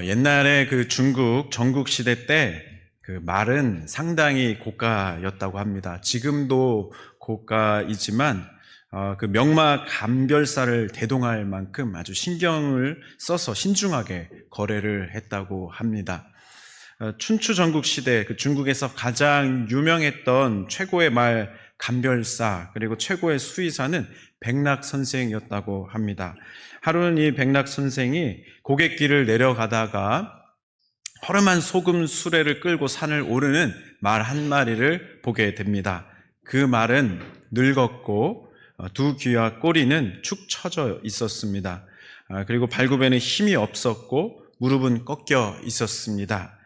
옛날에 그 중국 전국 시대 때 그 말은 상당히 고가였다고 합니다. 지금도 고가이지만 그 명마 감별사를 대동할 만큼 아주 신경을 써서 신중하게 거래를 했다고 합니다. 춘추 전국 시대 그 중국에서 가장 유명했던 최고의 말 감별사 그리고 최고의 수의사는 백락 선생이었다고 합니다. 하루는 이 백락 선생이 고갯길을 내려가다가 허름한 소금 수레를 끌고 산을 오르는 말 한 마리를 보게 됩니다. 그 말은 늙었고 두 귀와 꼬리는 축 처져 있었습니다. 그리고 발굽에는 힘이 없었고 무릎은 꺾여 있었습니다.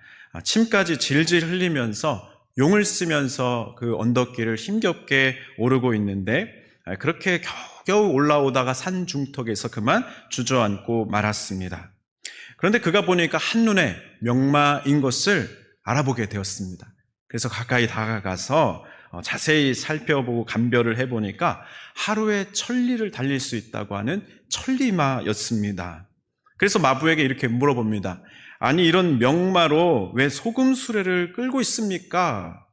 침까지 질질 흘리면서 용을 쓰면서 그 언덕길을 힘겹게 오르고 있는데 그렇게 겨우 올라오다가 산 중턱에서 그만 주저앉고 말았습니다. 그런데 그가 보니까 한눈에 명마인 것을 알아보게 되었습니다. 그래서 가까이 다가가서 자세히 살펴보고 감별을 해보니까 하루에 1000리를 달릴 수 있다고 하는 천리마였습니다. 그래서 마부에게 이렇게 물어봅니다. 아니 이런 명마로 왜 소금 수레를 끌고 있습니까?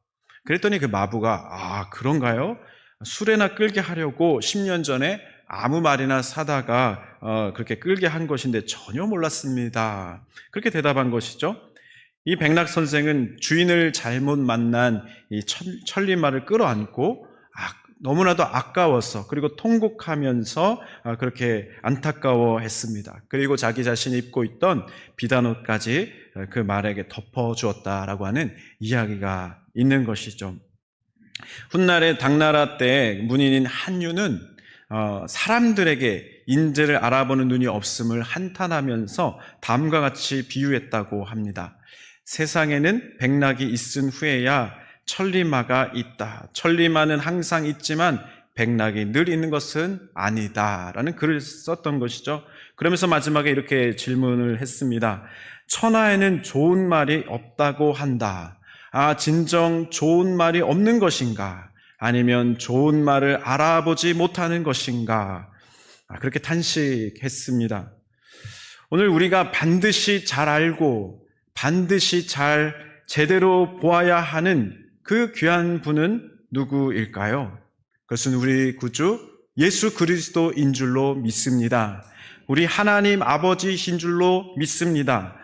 그랬더니 그 마부가 그런가요? 수레나 끌게 하려고 10년 전에 아무 말이나 사다가 그렇게 끌게 한 것인데 전혀 몰랐습니다. 그렇게 대답한 것이죠. 이 백락 선생은 주인을 잘못 만난 이 천리마를 끌어안고 너무나도 아까워서 그리고 통곡하면서 그렇게 안타까워했습니다. 그리고 자기 자신이 입고 있던 비단옷까지 그 말에게 덮어주었다라고 하는 이야기가 있는 것이죠. 훗날에 당나라 때 문인인 한유는 사람들에게 인재를 알아보는 눈이 없음을 한탄하면서 다음과 같이 비유했다고 합니다. 세상에는 백락이 있은 후에야 천리마가 있다. 천리마는 항상 있지만 백락이 늘 있는 것은 아니다. 라는 글을 썼던 것이죠. 그러면서 마지막에 이렇게 질문을 했습니다. 천하에는 좋은 말이 없다고 한다. 진정 좋은 말이 없는 것인가? 아니면 좋은 말을 알아보지 못하는 것인가? 그렇게 탄식했습니다. 오늘 우리가 반드시 잘 알고 반드시 잘 제대로 보아야 하는 그 귀한 분은 누구일까요? 그것은 우리 구주 예수 그리스도인 줄로 믿습니다. 우리 하나님 아버지이신 줄로 믿습니다.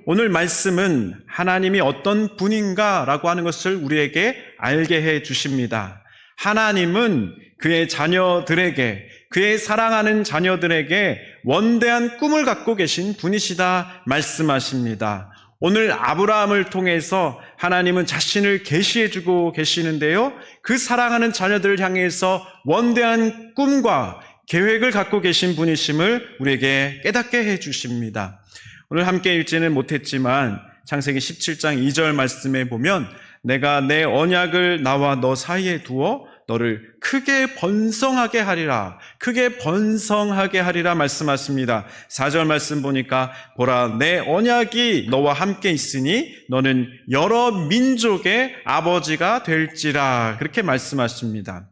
오늘 말씀은 하나님이 어떤 분인가라고 하는 것을 우리에게 알게 해 주십니다. 하나님은 그의 자녀들에게, 그의 사랑하는 자녀들에게 원대한 꿈을 갖고 계신 분이시다 말씀하십니다. 오늘 아브라함을 통해서 하나님은 자신을 계시해 주고 계시는데요. 그 사랑하는 자녀들을 향해서 원대한 꿈과 계획을 갖고 계신 분이심을 우리에게 깨닫게 해 주십니다. 오늘 함께 읽지는 못했지만 창세기 17장 2절 말씀에 보면 내가 내 언약을 나와 너 사이에 두어 너를 크게 번성하게 하리라, 크게 번성하게 하리라 말씀하십니다. 4절 말씀 보니까 보라 내 언약이 너와 함께 있으니 너는 여러 민족의 아버지가 될지라 그렇게 말씀하십니다.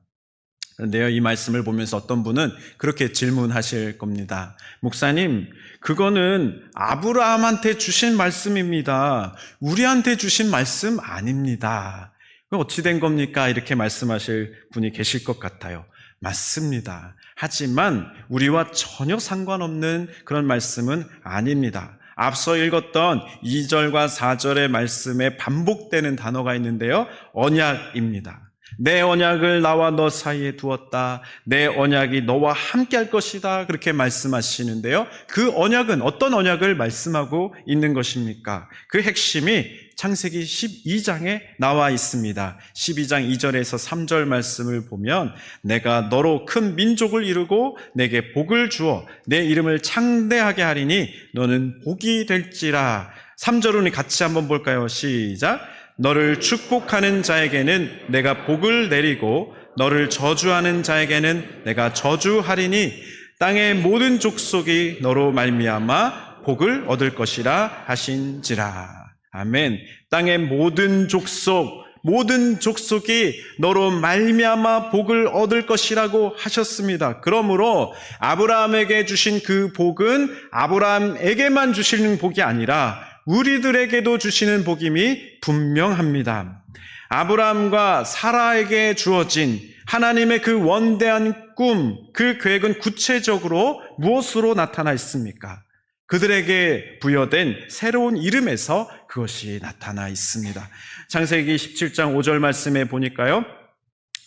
그런데요, 이 말씀을 보면서 어떤 분은 그렇게 질문하실 겁니다. 목사님, 그거는 아브라함한테 주신 말씀입니다. 우리한테 주신 말씀 아닙니다. 어찌 된 겁니까? 이렇게 말씀하실 분이 계실 것 같아요. 맞습니다. 하지만 우리와 전혀 상관없는 그런 말씀은 아닙니다. 앞서 읽었던 2절과 4절의 말씀에 반복되는 단어가 있는데요. 언약입니다. 내 언약을 나와 너 사이에 두었다. 내 언약이 너와 함께 할 것이다. 그렇게 말씀하시는데요. 그 언약은 어떤 언약을 말씀하고 있는 것입니까? 그 핵심이 창세기 12장에 나와 있습니다. 12장 2절에서 3절 말씀을 보면 내가 너로 큰 민족을 이루고 내게 복을 주어 내 이름을 창대하게 하리니 너는 복이 될지라. 3절은 같이 한번 볼까요? 시작. 너를 축복하는 자에게는 내가 복을 내리고 너를 저주하는 자에게는 내가 저주하리니 땅의 모든 족속이 너로 말미암아 복을 얻을 것이라 하신지라. 아멘. 땅의 모든 족속, 모든 족속이 너로 말미암아 복을 얻을 것이라고 하셨습니다. 그러므로 아브라함에게 주신 그 복은 아브라함에게만 주시는 복이 아니라 우리들에게도 주시는 복임이 분명합니다. 아브라함과 사라에게 주어진 하나님의 그 원대한 꿈, 그 계획은 구체적으로 무엇으로 나타나 있습니까? 그들에게 부여된 새로운 이름에서 그것이 나타나 있습니다. 창세기 17장 5절 말씀에 보니까요,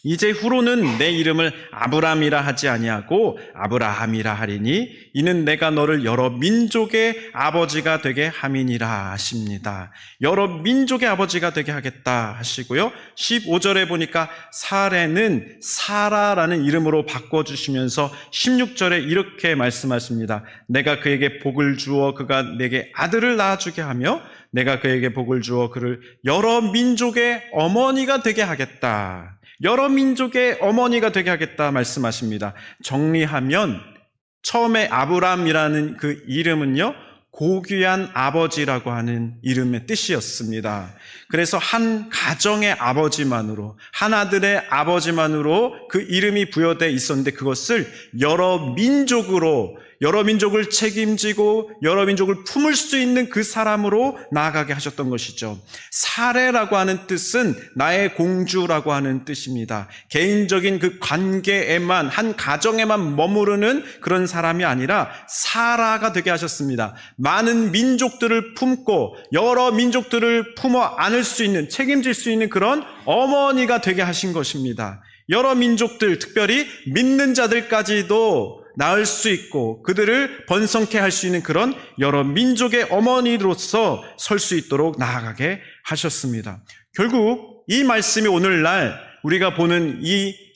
이제 후로는 내 이름을 아브람이라 하지 아니하고 아브라함이라 하리니 이는 내가 너를 여러 민족의 아버지가 되게 함이니라 하십니다. 여러 민족의 아버지가 되게 하겠다 하시고요. 15절에 보니까 사레는 사라라는 이름으로 바꿔주시면서 16절에 이렇게 말씀하십니다. 내가 그에게 복을 주어 그가 내게 아들을 낳아주게 하며 내가 그에게 복을 주어 그를 여러 민족의 어머니가 되게 하겠다. 여러 민족의 어머니가 되게 하겠다 말씀하십니다. 정리하면 처음에 아브람이라는 그 이름은요, 고귀한 아버지라고 하는 이름의 뜻이었습니다. 그래서 한 가정의 아버지만으로, 한 아들의 아버지만으로 그 이름이 부여되어 있었는데 그것을 여러 민족을 책임지고 여러 민족을 품을 수 있는 그 사람으로 나아가게 하셨던 것이죠. 사레라고 하는 뜻은 나의 공주라고 하는 뜻입니다. 개인적인 그 관계에만, 한 가정에만 머무르는 그런 사람이 아니라 사라가 되게 하셨습니다. 많은 민족들을 품고 여러 민족들을 품어 안을 수 있는, 책임질 수 있는 그런 어머니가 되게 하신 것입니다. 여러 민족들, 특별히 믿는 자들까지도 낳을 수 있고 그들을 번성케 할 수 있는 그런 여러 민족의 어머니로서 설 수 있도록 나아가게 하셨습니다. 결국 이 말씀이 오늘날 우리가 보는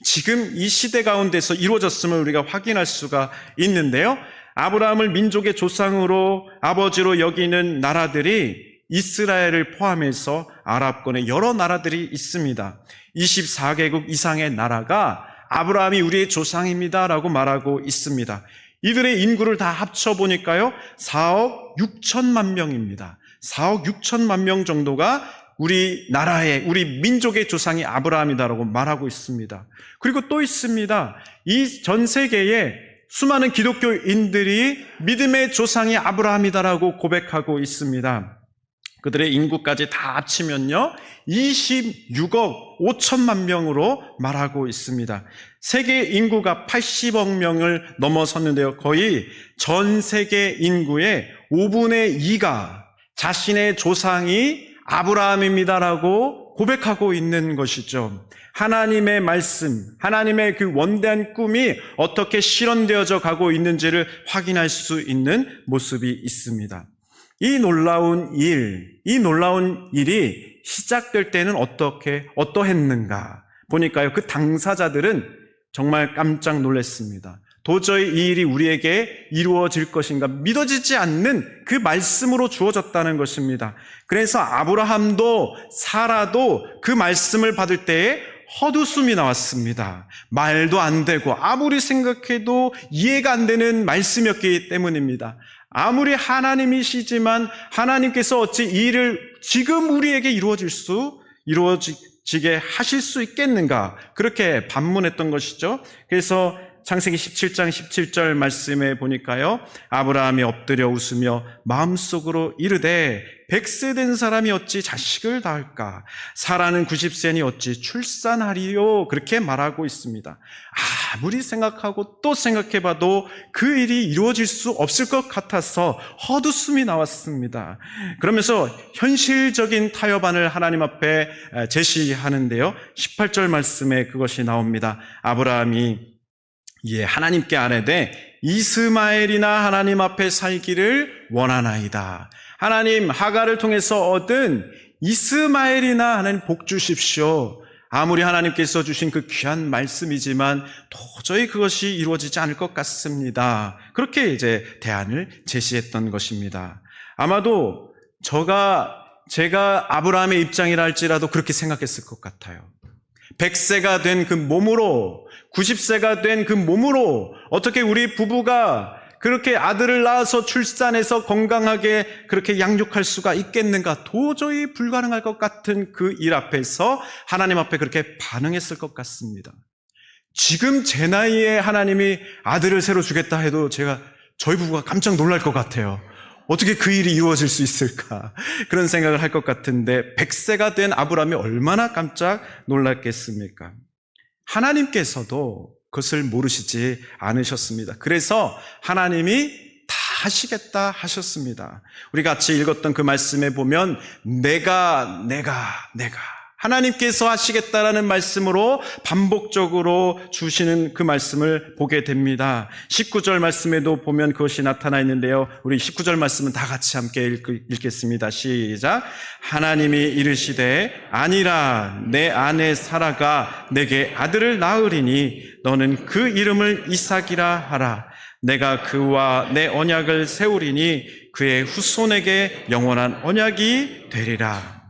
지금 이 시대 가운데서 이루어졌음을 우리가 확인할 수가 있는데요. 아브라함을 민족의 조상으로, 아버지로 여기는 나라들이 이스라엘을 포함해서 아랍권의 여러 나라들이 있습니다. 24개국 이상의 나라가 아브라함이 우리의 조상입니다라고 말하고 있습니다. 이들의 인구를 다 합쳐보니까요, 4억 6천만 명입니다. 4억 6천만 명 정도가 우리 나라의, 우리 민족의 조상이 아브라함이다라고 말하고 있습니다. 그리고 또 있습니다. 이 전 세계에 수많은 기독교인들이 믿음의 조상이 아브라함이다라고 고백하고 있습니다. 그들의 인구까지 다 합치면요, 26억 5천만 명으로 말하고 있습니다. 세계 인구가 80억 명을 넘어섰는데요. 거의 전 세계 인구의 5분의 2가 자신의 조상이 아브라함입니다라고 고백하고 있는 것이죠. 하나님의 말씀, 하나님의 그 원대한 꿈이 어떻게 실현되어져 가고 있는지를 확인할 수 있는 모습이 있습니다. 이 놀라운 일이 시작될 때는 어떠했는가 보니까요, 그 당사자들은 정말 깜짝 놀랐습니다. 도저히 이 일이 우리에게 이루어질 것인가 믿어지지 않는 그 말씀으로 주어졌다는 것입니다. 그래서 아브라함도 사라도 그 말씀을 받을 때에 헛웃음이 나왔습니다. 말도 안 되고 아무리 생각해도 이해가 안 되는 말씀이었기 때문입니다. 아무리 하나님이시지만 하나님께서 어찌 이 일을 지금 우리에게 이루어지게 하실 수 있겠는가, 그렇게 반문했던 것이죠. 그래서 창세기 17장 17절 말씀에 보니까요, 아브라함이 엎드려 웃으며 마음속으로 이르되 100세 된 사람이 어찌 자식을 낳을까? 사라는 90세니 어찌 출산하리요? 그렇게 말하고 있습니다. 아무리 생각하고 또 생각해봐도 그 일이 이루어질 수 없을 것 같아서 헛웃음이 나왔습니다. 그러면서 현실적인 타협안을 하나님 앞에 제시하는데요, 18절 말씀에 그것이 나옵니다. 아브라함이 하나님께 아뢰되 이스마엘이나 하나님 앞에 살기를 원하나이다. 하나님, 하갈을 통해서 얻은 이스마엘이나 하나님 복 주십시오. 아무리 하나님께서 주신 그 귀한 말씀이지만 도저히 그것이 이루어지지 않을 것 같습니다. 그렇게 대안을 제시했던 것입니다. 아마도 제가 아브라함의 입장이라 할지라도 그렇게 생각했을 것 같아요. 100세가 된 그 몸으로, 90세가 된 그 몸으로 어떻게 우리 부부가 그렇게 아들을 낳아서 출산해서 건강하게 그렇게 양육할 수가 있겠는가? 도저히 불가능할 것 같은 그 일 앞에서 하나님 앞에 그렇게 반응했을 것 같습니다. 지금 제 나이에 하나님이 아들을 새로 주겠다 해도 저희 부부가 깜짝 놀랄 것 같아요. 어떻게 그 일이 이루어질 수 있을까? 그런 생각을 할 것 같은데 100세가 된 아브라함이 얼마나 깜짝 놀랐겠습니까? 하나님께서도 그것을 모르시지 않으셨습니다. 그래서 하나님이 다 하시겠다 하셨습니다. 우리 같이 읽었던 그 말씀에 보면 내가 하나님께서 하시겠다라는 말씀으로 반복적으로 주시는 그 말씀을 보게 됩니다. 19절 말씀에도 보면 그것이 나타나 있는데요. 우리 19절 말씀은 다 같이 함께 읽겠습니다. 시작. 하나님이 이르시되 아니라 내 아내 사라가 내게 아들을 낳으리니 너는 그 이름을 이삭이라 하라. 내가 그와 내 언약을 세우리니 그의 후손에게 영원한 언약이 되리라.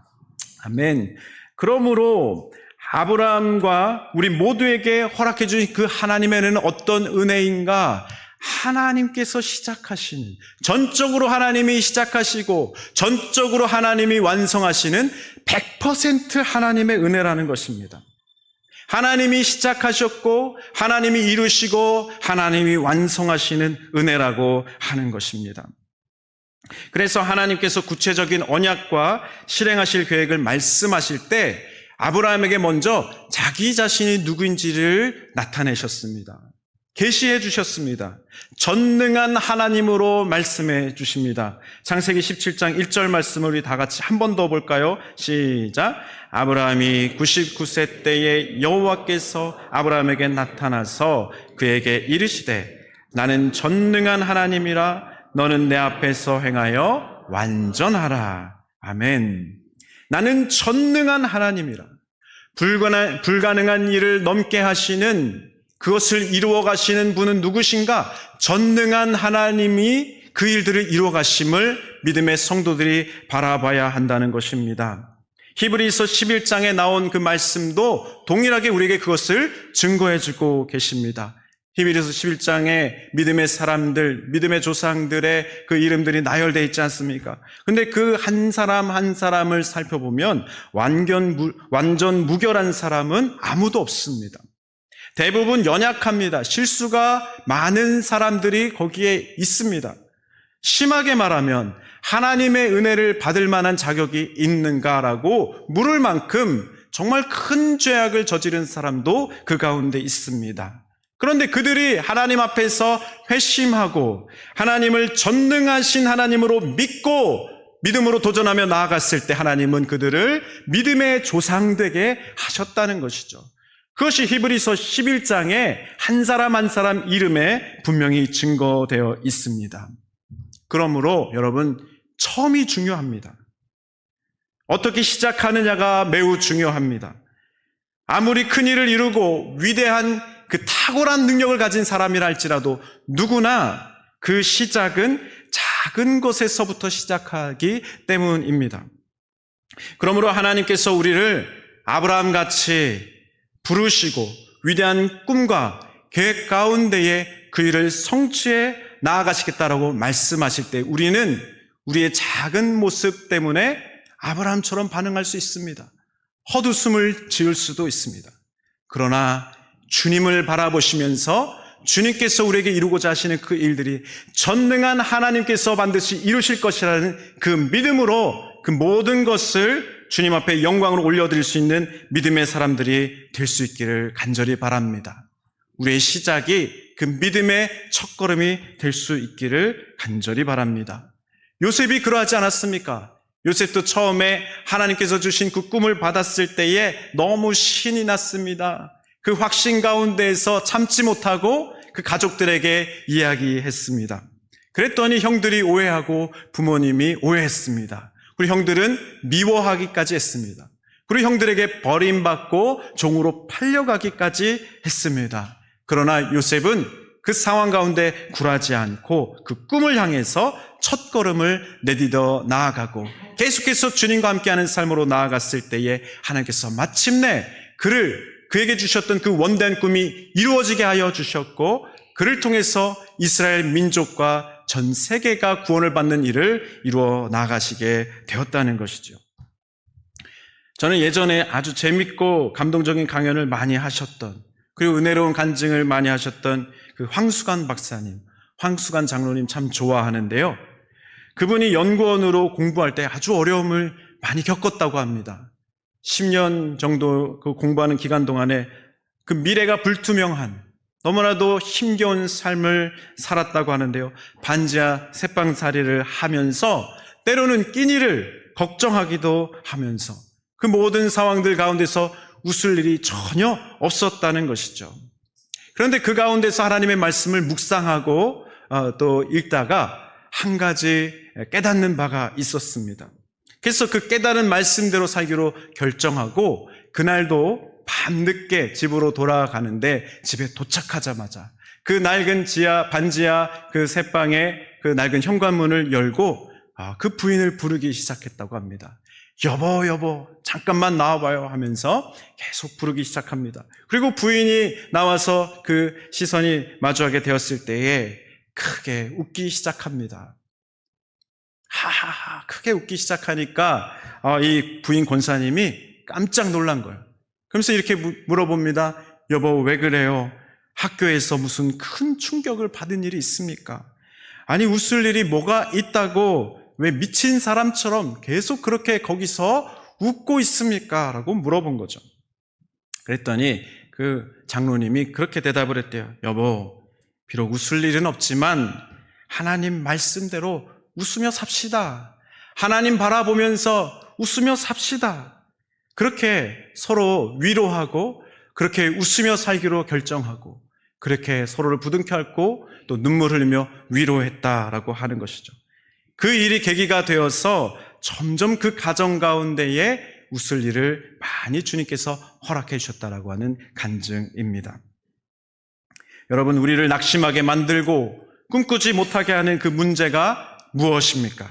아멘. 그러므로 아브라함과 우리 모두에게 허락해 주신 그 하나님의 은혜는 어떤 은혜인가? 하나님께서 시작하시는, 전적으로 하나님이 시작하시고 전적으로 하나님이 완성하시는 100% 하나님의 은혜라는 것입니다. 하나님이 시작하셨고 하나님이 이루시고 하나님이 완성하시는 은혜라고 하는 것입니다. 그래서 하나님께서 구체적인 언약과 실행하실 계획을 말씀하실 때 아브라함에게 먼저 자기 자신이 누구인지를 나타내셨습니다. 계시해 주셨습니다. 전능한 하나님으로 말씀해 주십니다. 창세기 17장 1절 말씀을 우리 다 같이 한 번 더 볼까요? 시작. 아브라함이 99세 때에 여호와께서 아브라함에게 나타나서 그에게 이르시되 나는 전능한 하나님이라 너는 내 앞에서 행하여 완전하라. 아멘. 나는 전능한 하나님이라. 불가능한 일을 넘게 하시는, 그것을 이루어 가시는 분은 누구신가? 전능한 하나님이 그 일들을 이루어 가심을 믿음의 성도들이 바라봐야 한다는 것입니다. 히브리서 11장에 나온 그 말씀도 동일하게 우리에게 그것을 증거해 주고 계십니다. 히브리서 11장에 믿음의 사람들, 믿음의 조상들의 그 이름들이 나열되어 있지 않습니까? 근데 그 한 사람 한 사람을 살펴보면 완전 무결한 사람은 아무도 없습니다. 대부분 연약합니다. 실수가 많은 사람들이 거기에 있습니다. 심하게 말하면 하나님의 은혜를 받을 만한 자격이 있는가라고 물을 만큼 정말 큰 죄악을 저지른 사람도 그 가운데 있습니다. 그런데 그들이 하나님 앞에서 회심하고 하나님을 전능하신 하나님으로 믿고 믿음으로 도전하며 나아갔을 때 하나님은 그들을 믿음의 조상되게 하셨다는 것이죠. 그것이 히브리서 11장에 한 사람 한 사람 이름에 분명히 증거되어 있습니다. 그러므로 여러분, 처음이 중요합니다. 어떻게 시작하느냐가 매우 중요합니다. 아무리 큰 일을 이루고 위대한 그 탁월한 능력을 가진 사람이라 할지라도 누구나 그 시작은 작은 것에서부터 시작하기 때문입니다. 그러므로 하나님께서 우리를 아브라함같이 부르시고 위대한 꿈과 계획 가운데에 그 일을 성취해 나아가시겠다라고 말씀하실 때 우리는 우리의 작은 모습 때문에 아브라함처럼 반응할 수 있습니다. 헛웃음을 지을 수도 있습니다. 그러나 주님을 바라보시면서 주님께서 우리에게 이루고자 하시는 그 일들이 전능한 하나님께서 반드시 이루실 것이라는 그 믿음으로 그 모든 것을 주님 앞에 영광으로 올려드릴 수 있는 믿음의 사람들이 될 수 있기를 간절히 바랍니다. 우리의 시작이 그 믿음의 첫걸음이 될 수 있기를 간절히 바랍니다. 요셉이 그러하지 않았습니까? 요셉도 처음에 하나님께서 주신 그 꿈을 받았을 때에 너무 신이 났습니다. 그 확신 가운데에서 참지 못하고 그 가족들에게 이야기했습니다. 그랬더니 형들이 오해하고 부모님이 오해했습니다. 우리 형들은 미워하기까지 했습니다. 그리고 형들에게 버림받고 종으로 팔려가기까지 했습니다. 그러나 요셉은 그 상황 가운데 굴하지 않고 그 꿈을 향해서 첫걸음을 내디뎌 나아가고 계속해서 주님과 함께하는 삶으로 나아갔을 때에 하나님께서 마침내 그에게 주셨던 그 원대한 꿈이 이루어지게 하여 주셨고 그를 통해서 이스라엘 민족과 전 세계가 구원을 받는 일을 이루어 나가시게 되었다는 것이죠. 저는 예전에 아주 재밌고 감동적인 강연을 많이 하셨던, 그리고 은혜로운 간증을 많이 하셨던 그 황수관 박사님, 황수관 장로님 참 좋아하는데요. 그분이 연구원으로 공부할 때 아주 어려움을 많이 겪었다고 합니다. 10년 정도 그 공부하는 기간 동안에 그 미래가 불투명한 너무나도 힘겨운 삶을 살았다고 하는데요. 반지하 새빵살이를 하면서 때로는 끼니를 걱정하기도 하면서 그 모든 상황들 가운데서 웃을 일이 전혀 없었다는 것이죠. 그런데 그 가운데서 하나님의 말씀을 묵상하고 또 읽다가 한 가지 깨닫는 바가 있었습니다. 그래서 그 깨달은 말씀대로 살기로 결정하고 그날도 밤늦게 집으로 돌아가는데 집에 도착하자마자 그 낡은 반지하 그 새방에 그 낡은 현관문을 열고 그 부인을 부르기 시작했다고 합니다. 여보, 잠깐만 나와봐요 하면서 계속 부르기 시작합니다. 그리고 부인이 나와서 그 시선이 마주하게 되었을 때에 크게 웃기 시작합니다. 하하하, 크게 웃기 시작하니까 이 부인 권사님이 깜짝 놀란 거예요. 그러면서 이렇게 물어봅니다. 여보, 왜 그래요? 학교에서 무슨 큰 충격을 받은 일이 있습니까? 아니, 웃을 일이 뭐가 있다고 왜 미친 사람처럼 계속 그렇게 거기서 웃고 있습니까? 라고 물어본 거죠. 그랬더니 그 장로님이 그렇게 대답을 했대요. 여보, 비록 웃을 일은 없지만 하나님 말씀대로 웃으며 삽시다. 하나님 바라보면서 웃으며 삽시다. 그렇게 서로 위로하고 그렇게 웃으며 살기로 결정하고 그렇게 서로를 부둥켜 안고 또 눈물 흘리며 위로했다라고 하는 것이죠. 그 일이 계기가 되어서 점점 그 가정 가운데에 웃을 일을 많이 주님께서 허락해 주셨다라고 하는 간증입니다. 여러분, 우리를 낙심하게 만들고 꿈꾸지 못하게 하는 그 문제가 무엇입니까?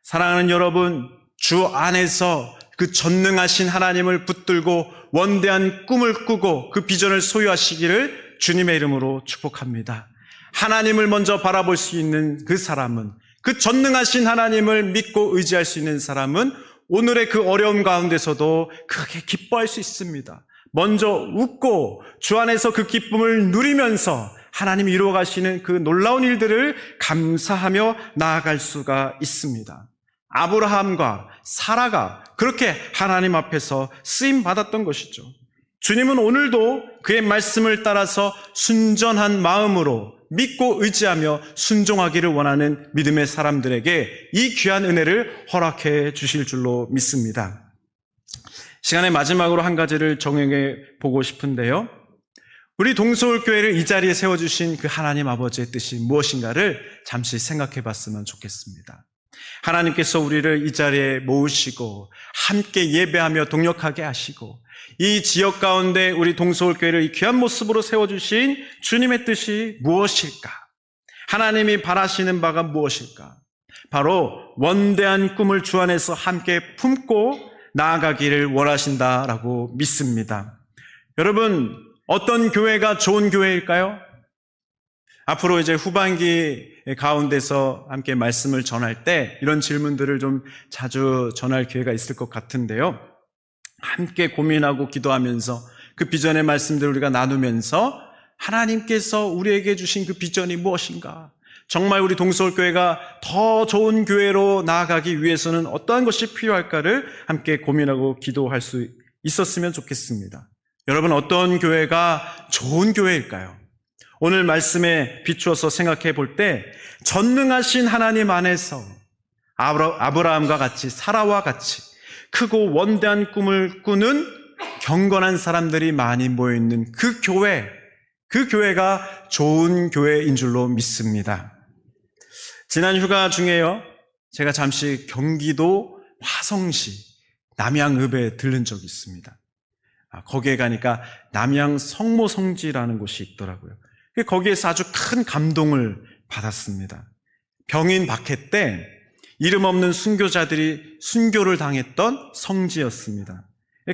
사랑하는 여러분, 주 안에서 그 전능하신 하나님을 붙들고 원대한 꿈을 꾸고 그 비전을 소유하시기를 주님의 이름으로 축복합니다. 하나님을 먼저 바라볼 수 있는 그 사람은, 그 전능하신 하나님을 믿고 의지할 수 있는 사람은 오늘의 그 어려움 가운데서도 크게 기뻐할 수 있습니다. 먼저 웃고 주 안에서 그 기쁨을 누리면서 하나님이 이루어 가시는 그 놀라운 일들을 감사하며 나아갈 수가 있습니다. 아브라함과 사라가 그렇게 하나님 앞에서 쓰임 받았던 것이죠. 주님은 오늘도 그의 말씀을 따라서 순전한 마음으로 믿고 의지하며 순종하기를 원하는 믿음의 사람들에게 이 귀한 은혜를 허락해 주실 줄로 믿습니다. 시간의 마지막으로 한 가지를 정해 보고 싶은데요. 우리 동서울교회를 이 자리에 세워주신 그 하나님 아버지의 뜻이 무엇인가를 잠시 생각해 봤으면 좋겠습니다. 하나님께서 우리를 이 자리에 모으시고 함께 예배하며 동역하게 하시고 이 지역 가운데 우리 동서울교회를 이 귀한 모습으로 세워주신 주님의 뜻이 무엇일까? 하나님이 바라시는 바가 무엇일까? 바로 원대한 꿈을 주 안에서 함께 품고 나아가기를 원하신다라고 믿습니다. 여러분, 어떤 교회가 좋은 교회일까요? 앞으로 이제 후반기 가운데서 함께 말씀을 전할 때 이런 질문들을 좀 자주 전할 기회가 있을 것 같은데요. 함께 고민하고 기도하면서 그 비전의 말씀들을 우리가 나누면서 하나님께서 우리에게 주신 그 비전이 무엇인가? 정말 우리 동서울교회가 더 좋은 교회로 나아가기 위해서는 어떠한 것이 필요할까를 함께 고민하고 기도할 수 있었으면 좋겠습니다. 여러분, 어떤 교회가 좋은 교회일까요? 오늘 말씀에 비추어서 생각해 볼 때 전능하신 하나님 안에서 아브라함과 같이 사라와 같이 크고 원대한 꿈을 꾸는 경건한 사람들이 많이 모여있는 그 교회가 좋은 교회인 줄로 믿습니다. 지난 휴가 중에요, 제가 잠시 경기도 화성시 남양읍에 들른 적이 있습니다. 거기에 가니까 남양 성모성지라는 곳이 있더라고요. 거기에서 아주 큰 감동을 받았습니다. 병인 박해 때 이름 없는 순교자들이 순교를 당했던 성지였습니다.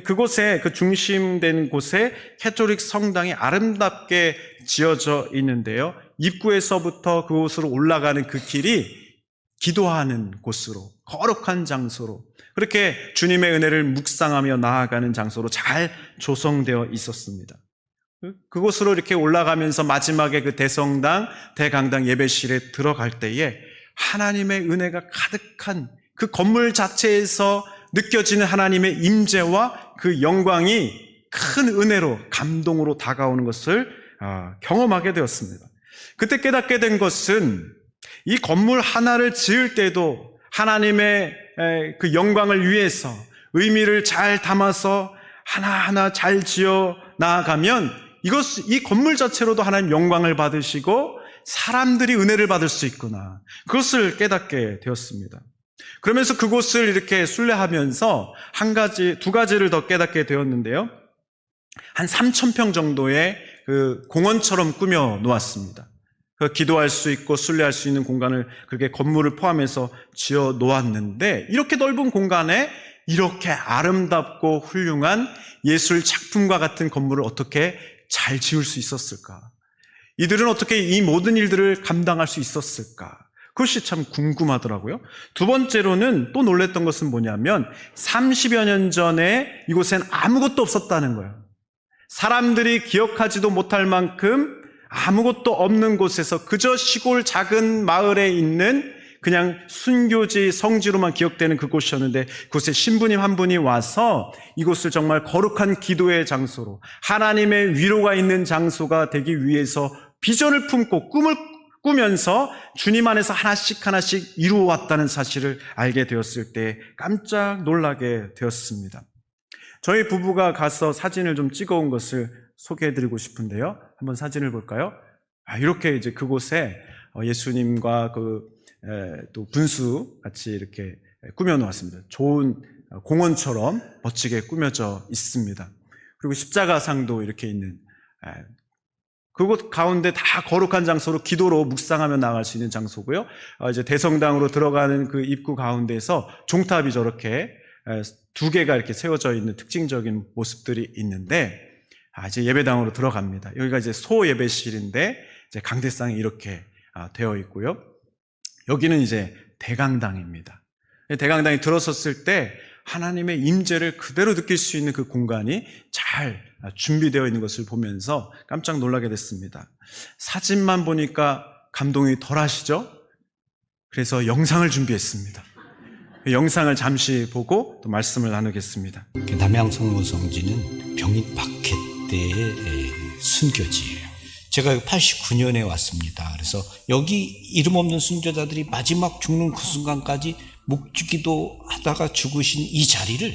그곳에, 그 중심된 곳에 캐톨릭 성당이 아름답게 지어져 있는데요. 입구에서부터 그곳으로 올라가는 그 길이 기도하는 곳으로, 거룩한 장소로, 그렇게 주님의 은혜를 묵상하며 나아가는 장소로 잘 조성되어 있었습니다. 그곳으로 이렇게 올라가면서 마지막에 그 대성당, 대강당 예배실에 들어갈 때에 하나님의 은혜가 가득한 그 건물 자체에서 느껴지는 하나님의 임재와 그 영광이 큰 은혜로, 감동으로 다가오는 것을 경험하게 되었습니다. 그때 깨닫게 된 것은 이 건물 하나를 지을 때도 하나님의 그 영광을 위해서 의미를 잘 담아서 하나하나 잘 지어 나아가면 이 건물 자체로도 하나님 영광을 받으시고 사람들이 은혜를 받을 수 있구나. 그것을 깨닫게 되었습니다. 그러면서 그곳을 이렇게 순례하면서 두 가지를 더 깨닫게 되었는데요. 한 3,000평 정도의 그 공원처럼 꾸며 놓았습니다. 기도할 수 있고 순례할 수 있는 공간을 그렇게 건물을 포함해서 지어 놓았는데, 이렇게 넓은 공간에 이렇게 아름답고 훌륭한 예술 작품과 같은 건물을 어떻게 잘 지을 수 있었을까? 이들은 어떻게 이 모든 일들을 감당할 수 있었을까? 그것이 참 궁금하더라고요. 두 번째로는 또 놀랬던 것은 뭐냐면 30여 년 전에 이곳엔 아무것도 없었다는 거예요. 사람들이 기억하지도 못할 만큼 아무것도 없는 곳에서 그저 시골 작은 마을에 있는 그냥 순교지 성지로만 기억되는 그곳이었는데, 그곳에 신부님 한 분이 와서 이곳을 정말 거룩한 기도의 장소로, 하나님의 위로가 있는 장소가 되기 위해서 비전을 품고 꿈을 꾸면서 주님 안에서 하나씩 하나씩 이루어왔다는 사실을 알게 되었을 때 깜짝 놀라게 되었습니다. 저희 부부가 가서 사진을 좀 찍어온 것을 소개해드리고 싶은데요. 한번 사진을 볼까요? 이렇게 이제 그곳에 예수님과 또 분수 같이 이렇게 꾸며놓았습니다. 좋은 공원처럼 멋지게 꾸며져 있습니다. 그리고 십자가상도 이렇게 있는, 그곳 가운데 다 거룩한 장소로 기도로 묵상하며 나갈 수 있는 장소고요. 이제 대성당으로 들어가는 그 입구 가운데에서 종탑이 저렇게 두 개가 이렇게 세워져 있는 특징적인 모습들이 있는데, 이제 예배당으로 들어갑니다. 여기가 이제 소예배실인데 이제 강대상이 이렇게 되어 있고요. 여기는 이제 대강당입니다. 대강당에 들어섰을 때 하나님의 임재를 그대로 느낄 수 있는 그 공간이 잘 준비되어 있는 것을 보면서 깜짝 놀라게 됐습니다. 사진만 보니까 감동이 덜 하시죠? 그래서 영상을 준비했습니다. 영상을 잠시 보고 또 말씀을 나누겠습니다. 남양성모성지는 병인 박해 때의 순교지예요. 제가 89년에 왔습니다. 그래서 여기 이름 없는 순교자들이 마지막 죽는 그 순간까지 묵주기도 하다가 죽으신 이 자리를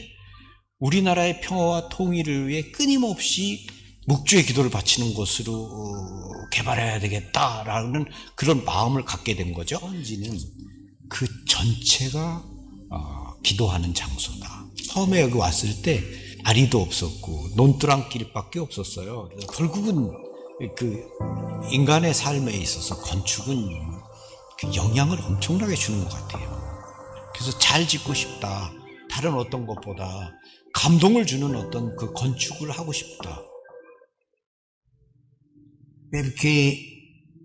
우리나라의 평화와 통일을 위해 끊임없이 묵주의 기도를 바치는 곳으로 개발해야 되겠다라는 그런 마음을 갖게 된 거죠. 헌지는 그 전체가 기도하는 장소다. 처음에 여기 왔을 때 아리도 없었고 논두렁길밖에 없었어요. 결국은 그 인간의 삶에 있어서 건축은 그 영향을 엄청나게 주는 것 같아요. 그래서 잘 짓고 싶다. 다른 어떤 것보다 감동을 주는 어떤 그 건축을 하고 싶다. Perché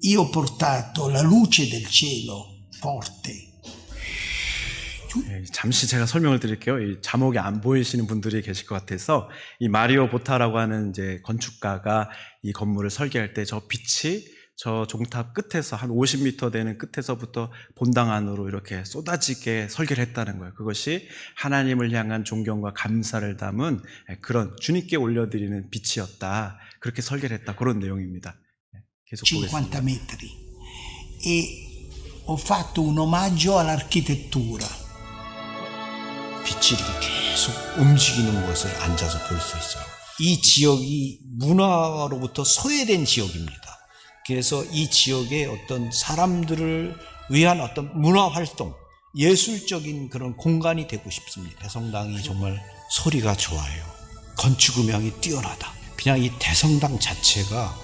io ho portato la luce del cielo forte. 잠시 제가 설명을 드릴게요. 이 자목이 안 보이시는 분들이 계실 것 같아서, 이 마리오 보타라고 하는 이제 건축가가 이 건물을 설계할 때 저 빛이 저 종탑 끝에서 한 50m 되는 끝에서부터 본당 안으로 이렇게 쏟아지게 설계를 했다는 거예요. 그것이 하나님을 향한 존경과 감사를 담은 그런 주님께 올려드리는 빛이었다. 그렇게 설계를 했다. 그런 내용입니다. 계속 50 보겠습니다. metri. E ho fatto un omaggio all'architettura. 빛이 이렇게 계속 움직이는 것을 앉아서 볼 수 있어요. 이 지역이 문화로부터 소외된 지역입니다. 그래서 이 지역의 어떤 사람들을 위한 어떤 문화 활동, 예술적인 그런 공간이 되고 싶습니다. 대성당이 정말 소리가 좋아요. 건축 음향이 뛰어나다. 그냥 이 대성당 자체가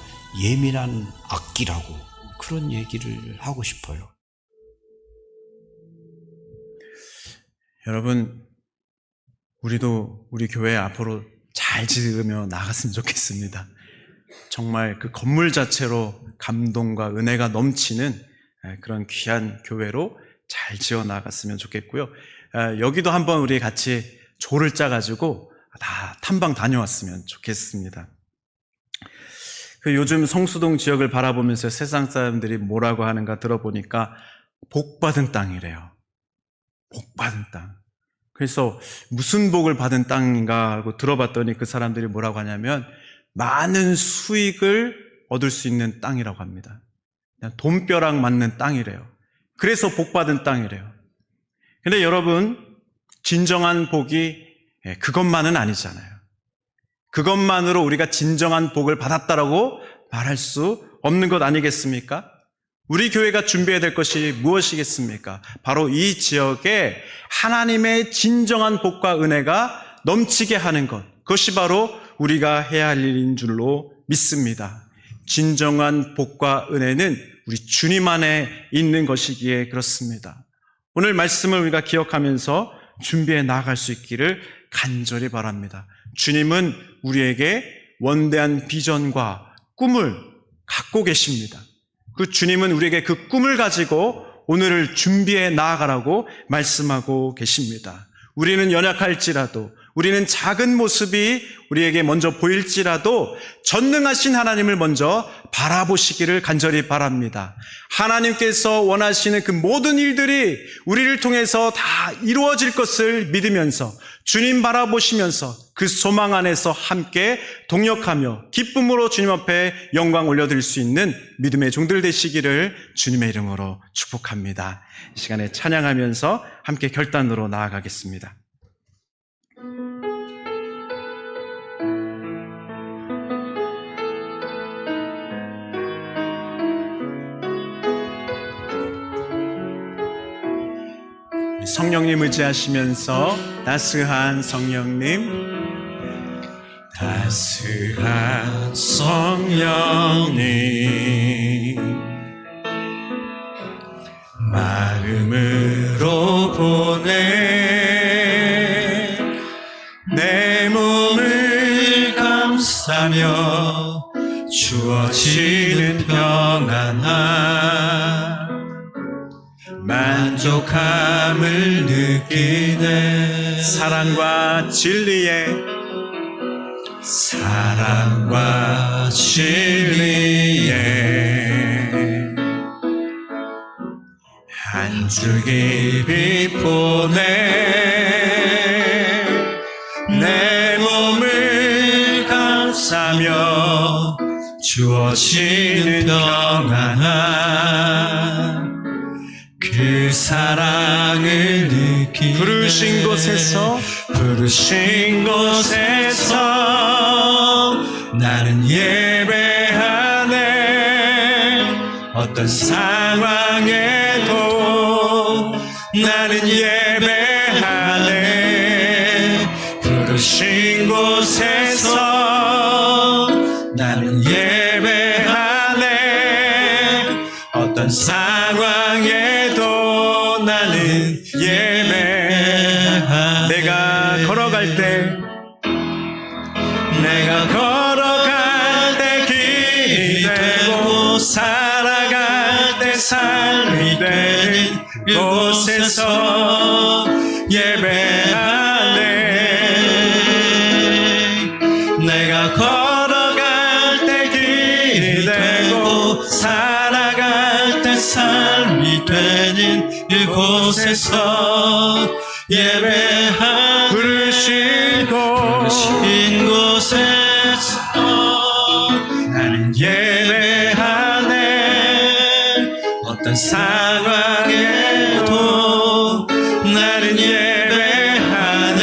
예민한 악기라고, 그런 얘기를 하고 싶어요. 여러분, 우리도 우리 교회 앞으로 잘 지으며 나갔으면 좋겠습니다. 정말 그 건물 자체로 감동과 은혜가 넘치는 그런 귀한 교회로 잘 지어 나갔으면 좋겠고요. 여기도 한번 우리 같이 조를 짜가지고 다 탐방 다녀왔으면 좋겠습니다. 그 요즘 성수동 지역을 바라보면서 세상 사람들이 뭐라고 하는가 들어보니까 복받은 땅이래요. 복받은 땅. 그래서 무슨 복을 받은 땅인가 하고 들어봤더니 그 사람들이 뭐라고 하냐면 많은 수익을 얻을 수 있는 땅이라고 합니다. 그냥 돈벼락 맞는 땅이래요. 그래서 복받은 땅이래요. 근데 여러분, 진정한 복이 그것만은 아니잖아요. 그것만으로 우리가 진정한 복을 받았다라고 말할 수 없는 것 아니겠습니까? 우리 교회가 준비해야 될 것이 무엇이겠습니까? 바로 이 지역에 하나님의 진정한 복과 은혜가 넘치게 하는 것. 그것이 바로 우리가 해야 할 일인 줄로 믿습니다. 진정한 복과 은혜는 우리 주님 안에 있는 것이기에 그렇습니다. 오늘 말씀을 우리가 기억하면서 준비해 나아갈 수 있기를 간절히 바랍니다. 주님은 우리에게 원대한 비전과 꿈을 갖고 계십니다. 그 주님은 우리에게 그 꿈을 가지고 오늘을 준비해 나아가라고 말씀하고 계십니다. 우리는 연약할지라도, 우리는 작은 모습이 우리에게 먼저 보일지라도 전능하신 하나님을 먼저 바라보시기를 간절히 바랍니다. 하나님께서 원하시는 그 모든 일들이 우리를 통해서 다 이루어질 것을 믿으면서 주님 바라보시면서 그 소망 안에서 함께 동역하며 기쁨으로 주님 앞에 영광 올려드릴 수 있는 믿음의 종들 되시기를 주님의 이름으로 축복합니다. 이 시간에 찬양하면서 함께 결단으로 나아가겠습니다. 성령님 의지하시면서 따스한 성령님, 따스한 성령님, 마음으로 보내 내 몸을 감싸며 주어지는 평안함 만족함을 느끼네. 사랑과 진리에 한 줄기 빛 보내 내 몸을 감싸며 주어지는 평안함 그 사랑을 느끼네. 부르신 곳에서 나는 예배하네. 어떤 상황에도 나는 예배하네. 부르신 곳에서 나는 예배하네. 어떤 상황에도 나는 예배하네. 내가 걸어갈 때 기대고 살아갈 때 삶이 되는 곳에서 예배하네. 내가 걸어갈 때 기대고 살아갈 때 삶이 되는 이곳에서 예배하네. 부르신 곳에서 나는 예배하네. 어떤 상황에도 나는 예배하네.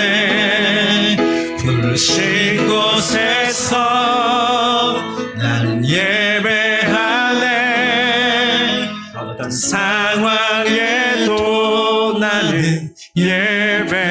부르신 곳에서 나는 예배하네. 어떤 상황에도 나는 예배하네.